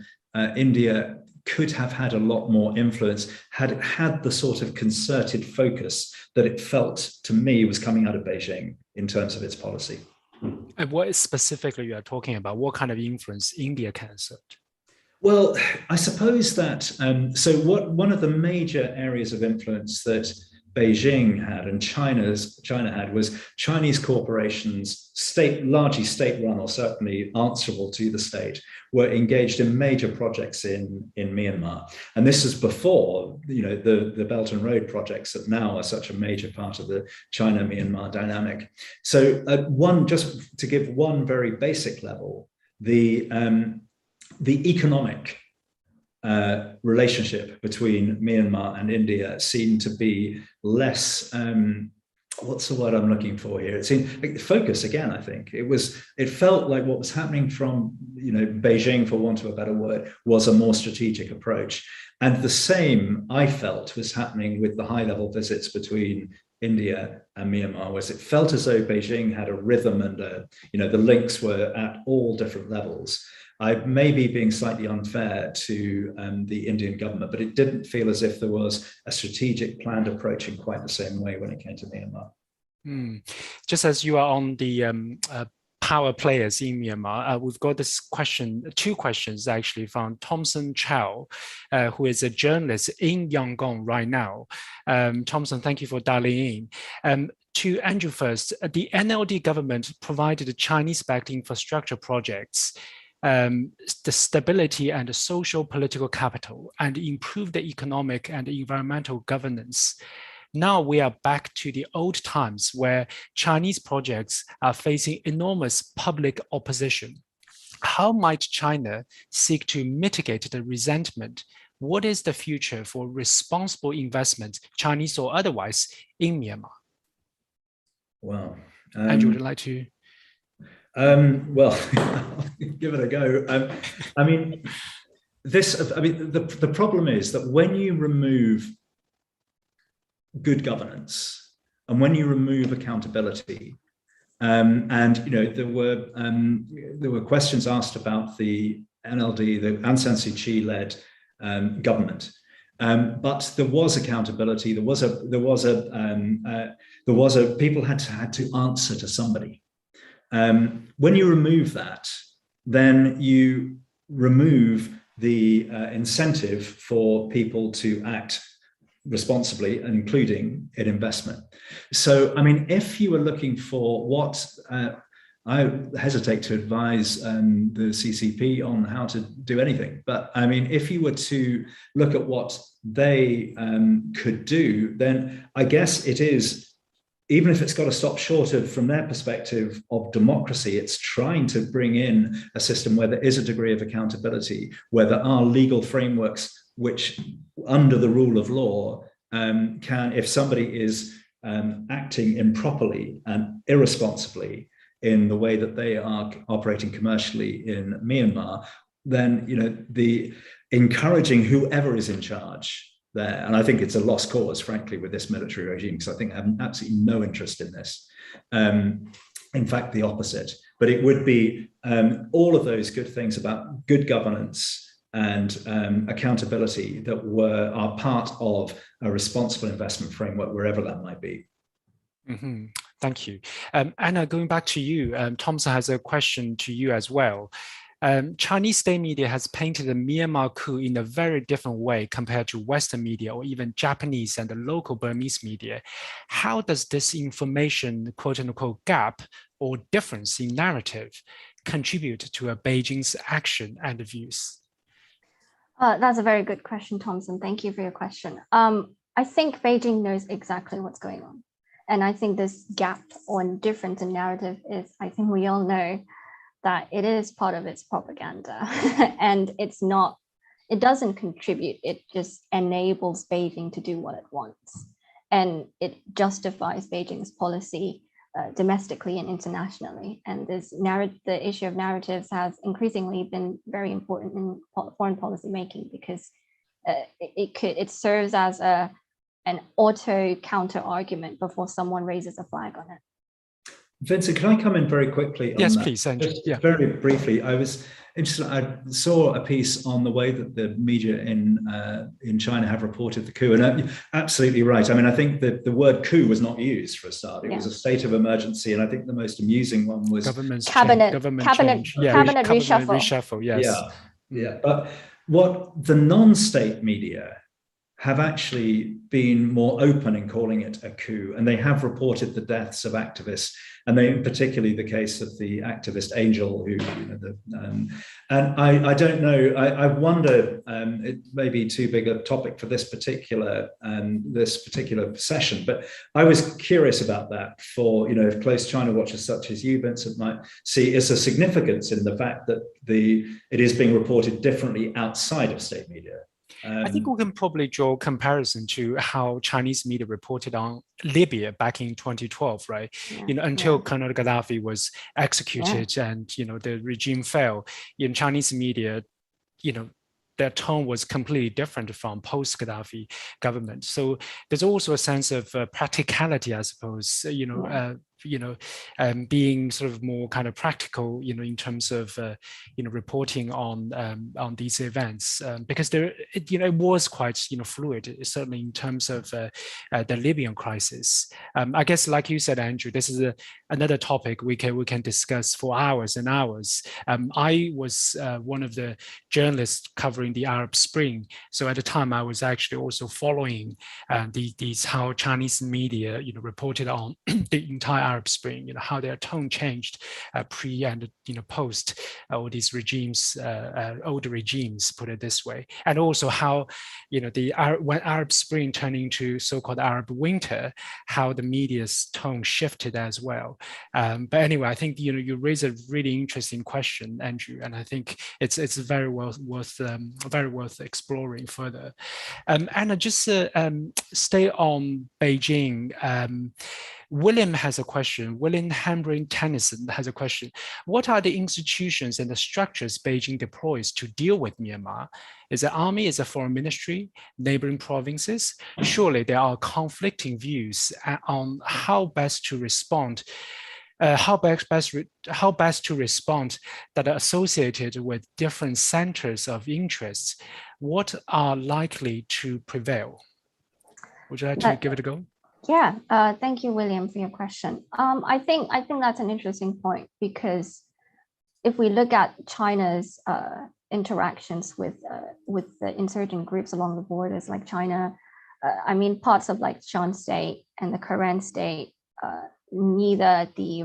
India could have had a lot more influence had it had the sort of concerted focus that it felt to me was coming out of Beijing in terms of its policy. And what specifically you are talking about? What kind of influence India can exert? Well, I suppose that, so one of the major areas of influence that Beijing had and China had was Chinese corporations, largely state-run or certainly answerable to the state, were engaged in major projects in Myanmar. And this is before, the Belt and Road projects that now are such a major part of the China-Myanmar dynamic. So just to give one very basic level, the economic relationship between Myanmar and India seemed to be less, what's the word I'm looking for here? It seemed like focus again, I think. It felt like what was happening from, Beijing, for want of a better word, was a more strategic approach. And the same, I felt, was happening with the high-level visits between India and Myanmar, was it felt as though Beijing had a rhythm and, the links were at all different levels. I may be being slightly unfair to the Indian government, but it didn't feel as if there was a strategic planned approach in quite the same way when it came to Myanmar. Just as you are on the power players in Myanmar, we've got two questions actually from Thompson Chow, who is a journalist in Yangon right now. Thompson, thank you for dialing in. To Andrew first, the NLD government provided Chinese-backed infrastructure projects, the stability and the social political capital, and improve the economic and environmental governance. Now we are back to the old times where Chinese projects are facing enormous public opposition. How might China seek to mitigate the resentment? What is the future for responsible investment, Chinese or otherwise, in Myanmar? Wow. Andrew, would you like to? Well, give it a go. The problem is that when you remove good governance and when you remove accountability, there were questions asked about the NLD, the Aung San Suu Kyi led government. But there was accountability. People had to answer to somebody. When you remove that, then you remove the incentive for people to act responsibly, including in investment. So, if you were looking for what I hesitate to advise the CCP on how to do anything, but if you were to look at what they could do, then I guess it is, even if it's got to stop short of, from their perspective, of democracy, it's trying to bring in a system where there is a degree of accountability, where there are legal frameworks which, under the rule of law, can, if somebody is acting improperly and irresponsibly in the way that they are operating commercially in Myanmar, then the encouraging whoever is in charge there, and I think it's a lost cause, frankly, with this military regime, because I think I have absolutely no interest in this. In fact, the opposite. But it would be all of those good things about good governance and accountability that are part of a responsible investment framework, wherever that might be. Mm-hmm. Thank you. Anna, going back to you, Thompson has a question to you as well. Chinese state media has painted the Myanmar coup in a very different way compared to Western media or even Japanese and the local Burmese media. How does this information, quote unquote, gap or difference in narrative contribute to Beijing's action and views? That's a very good question, Thompson. Thank you for your question. I think Beijing knows exactly what's going on. And I think this gap or difference in narrative is, I think we all know that it is part of its propaganda and it doesn't contribute, it just enables Beijing to do what it wants. and it justifies Beijing's policy domestically and internationally. And the issue of narratives has increasingly been very important in foreign policy making, because it serves as an auto counter argument before someone raises a flag on it. Vincent, can I come in very quickly on yes, that? please, Andrew. Yeah. Very briefly, I was interested. I saw a piece on the way that the media in China have reported the coup, and absolutely right. I mean, I think that the word coup was not used for a start. It was a state of emergency, and I think the most amusing one was cabinet reshuffle. Reshuffle. Yes. Yeah. But what the non-state media have actually been more open in calling it a coup, and they have reported the deaths of activists, and they, particularly the case of the activist Angel, who, and I don't know, I wonder, it may be too big a topic for this particular session, but I was curious about that. For, if close China watchers such as you, Vincent, might see is a significance in the fact that it is being reported differently outside of state media. I think we can probably draw a comparison to how Chinese media reported on Libya back in 2012, right? Until Colonel Gaddafi was executed and the regime fell. In Chinese media, their tone was completely different from post-Gaddafi government. So there's also a sense of practicality, I suppose. Being sort of more kind of practical, in terms of reporting on these events, because it was quite fluid, certainly in terms of the Libyan crisis. I guess, like you said, Andrew, this is another topic we can discuss for hours and hours. I was one of the journalists covering the Arab Spring, so at the time I was actually also following how Chinese media reported on the entire Arab Spring, how their tone changed pre and post all these regimes, older regimes, put it this way, and also how when Arab Spring turned into so-called Arab Winter, how the media's tone shifted as well. But anyway, I think you raise a really interesting question, Andrew, and I think it's very worth exploring further. Anna, just stay on Beijing. William has a question. William Hambring Tennyson has a question. What are the institutions and the structures Beijing deploys to deal with Myanmar? Is it army? Is it foreign ministry? Neighboring provinces? Surely there are conflicting views on how best to respond. How best to respond that are associated with different centers of interests. What are likely to prevail? Would you like to give it a go? Yeah, thank you, William, for your question. I think that's an interesting point, because if we look at China's interactions with the insurgent groups along the borders, like China, parts of like Shan State and the Karen State, neither the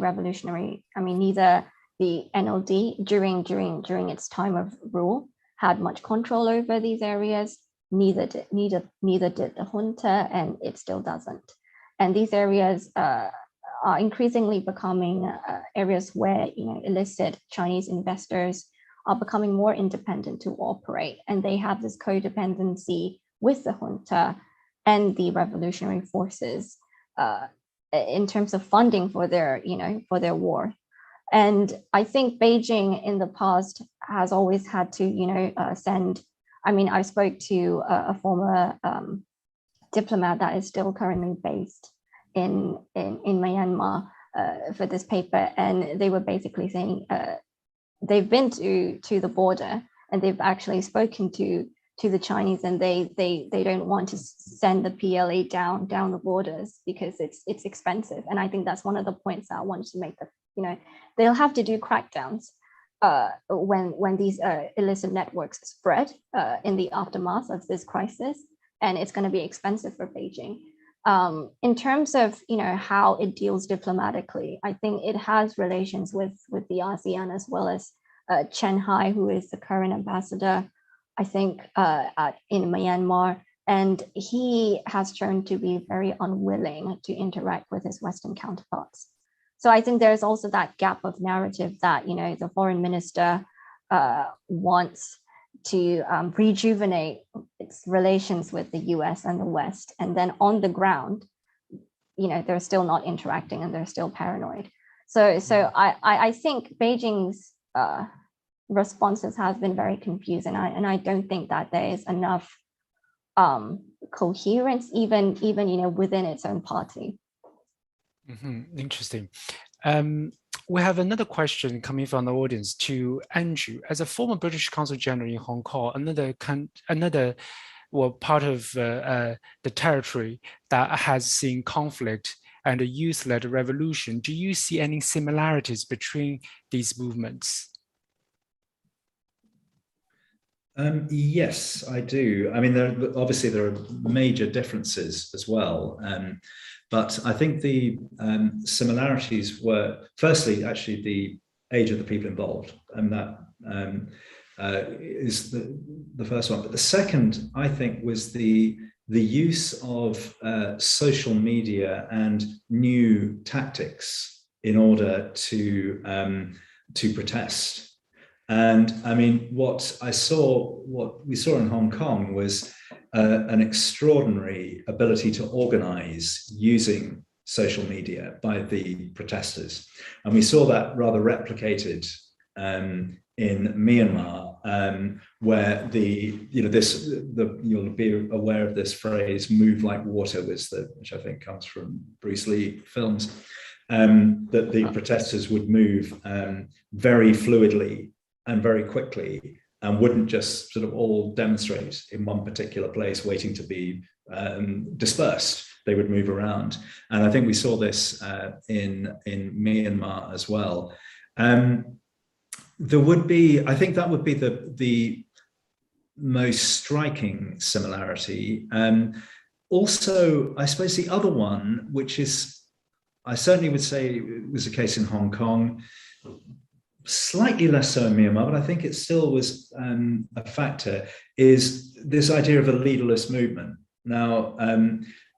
NLD during its time of rule had much control over these areas. Neither did the junta, and it still doesn't. And these areas are increasingly becoming areas where illicit Chinese investors are becoming more independent to operate, and they have this codependency with the junta and the revolutionary forces in terms of funding for their war. And I think Beijing in the past has always had to send. I spoke to a former diplomat that is still currently based in Myanmar for this paper, and they were basically saying they've been to the border and they've actually spoken to the Chinese, and they don't want to send the PLA down the borders because it's expensive. And I think that's one of the points that I wanted to make, that they'll have to do crackdowns when these illicit networks spread in the aftermath of this crisis, and it's going to be expensive for Beijing. In terms of how it deals diplomatically, I think it has relations with the ASEAN, as well as Chen Hai, who is the current ambassador, I think, in Myanmar, and he has shown to be very unwilling to interact with his Western counterparts. So I think there's also that gap of narrative that the foreign minister wants rejuvenate its relations with the US and the West. And then on the ground, they're still not interacting and they're still paranoid. So I think Beijing's responses have been very confusing, and I don't think that there is enough coherence even within its own party. Interesting. We have another question coming from the audience to Andrew. As a former British Consul General in Hong Kong, another part of the territory that has seen conflict and a youth-led revolution, do you see any similarities between these movements? Yes, I do. I mean, obviously there are major differences as well. But I think the similarities were, firstly, actually the age of the people involved, and that is the first one. But the second, I think, was the use of social media and new tactics in order to protest. And I mean, what we saw in Hong Kong was an extraordinary ability to organize using social media by the protesters. And we saw that rather replicated in Myanmar, where you'll be aware of this phrase, "move like water," which I think comes from Bruce Lee films, that the protesters would move very fluidly and very quickly, and wouldn't just sort of all demonstrate in one particular place waiting to be dispersed. They would move around. And I think we saw this in Myanmar as well. I think that would be the most striking similarity. Also, I suppose the other one, which is, I certainly would say it was the case in Hong Kong, slightly less so in Myanmar, but I think it still was a factor, is this idea of a leaderless movement. Now,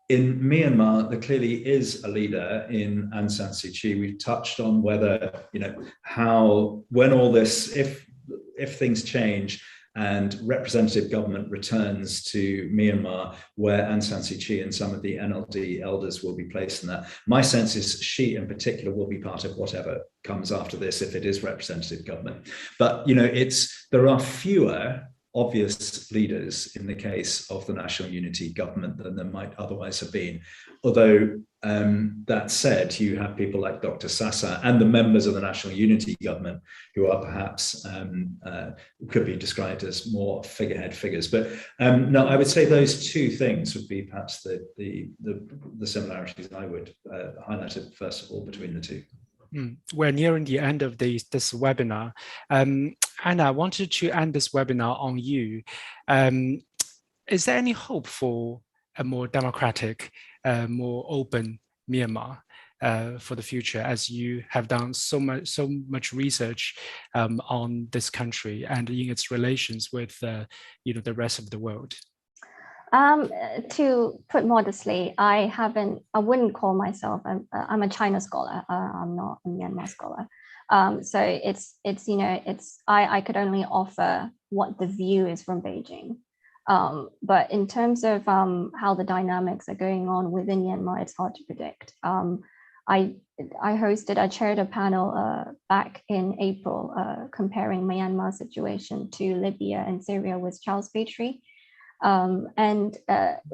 in Myanmar, there clearly is a leader in Aung San Suu Kyi. We've touched on whether, when all this, if things change and representative government returns to Myanmar, where Aung San Suu Kyi and some of the NLD elders will be placed in that. My sense is she in particular will be part of whatever comes after this, if it is representative government. But, there are fewer obvious leaders in the case of the National Unity Government than there might otherwise have been. Although that said, you have people like Dr. Sasa and the members of the National Unity Government who are perhaps could be described as more figurehead figures. But no, I would say those two things would be perhaps the similarities I would highlight it first of all between the two. We're nearing the end of this webinar. Anna, I wanted to end this webinar on you. Is there any hope for a more democratic, more open Myanmar for the future, as you have done so much research on this country and in its relations with the rest of the world? To put modestly, I wouldn't call myself, I'm a China scholar, I'm not a Myanmar scholar. So I could only offer what the view is from Beijing. But in terms of how the dynamics are going on within Myanmar, it's hard to predict. I chaired a panel back in April comparing Myanmar's situation to Libya and Syria with Charles Petrie. And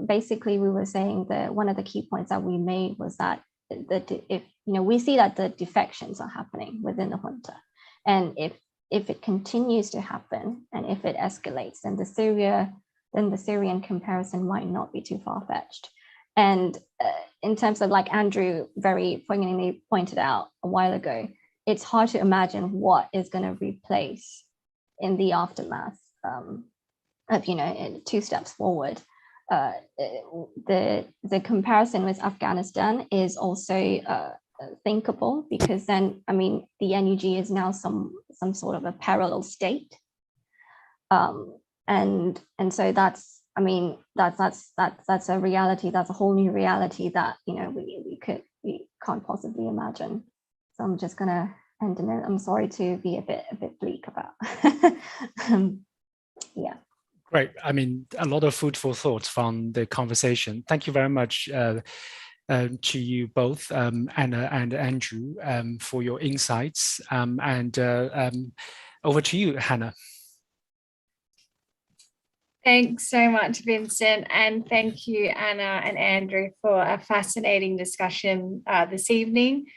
basically we were saying that one of the key points that we made was that if we see that the defections are happening within the junta, and if it continues to happen and if it escalates, then the Syrian comparison might not be too far-fetched. And in terms of, like Andrew very poignantly pointed out a while ago, it's hard to imagine what is going to replace in the aftermath of two steps forward. The comparison with Afghanistan is also thinkable, because then, the NUG is now some sort of a parallel state, and so that's a reality. That's a whole new reality that we can't possibly imagine. So I'm just gonna end in it. I'm sorry to be a bit bleak about. here. Great. I mean, a lot of food for thought from the conversation. Thank you very much to you both, Anna and Andrew, for your insights. Over to you, Hannah. Thanks so much, Vincent, and thank you, Anna and Andrew, for a fascinating discussion this evening.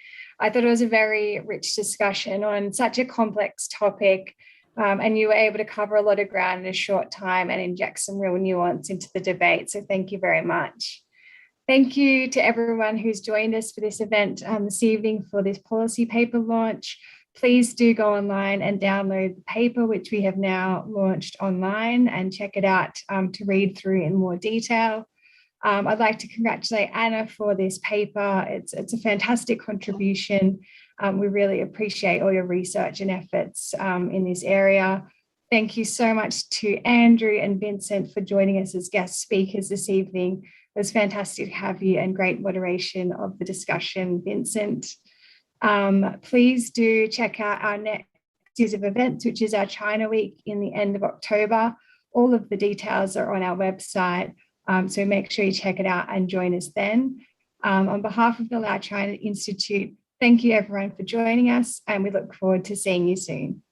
I thought it was a very rich discussion on such a complex topic, and you were able to cover a lot of ground in a short time and inject some real nuance into the debate, so thank you very much. Thank you to everyone who's joined us for this event this evening for this policy paper launch. Please do go online and download the paper, which we have now launched online, and check it out to read through in more detail. I'd like to congratulate Anna for this paper. It's a fantastic contribution. We really appreciate all your research and efforts in this area. Thank you so much to Andrew and Vincent for joining us as guest speakers this evening. It was fantastic to have you, and great moderation of the discussion, Vincent. Please do check out our next series of events, which is our China Week in the end of October. All of the details are on our website, so make sure you check it out and join us then. On behalf of the Lau China Institute, thank you everyone for joining us, and we look forward to seeing you soon.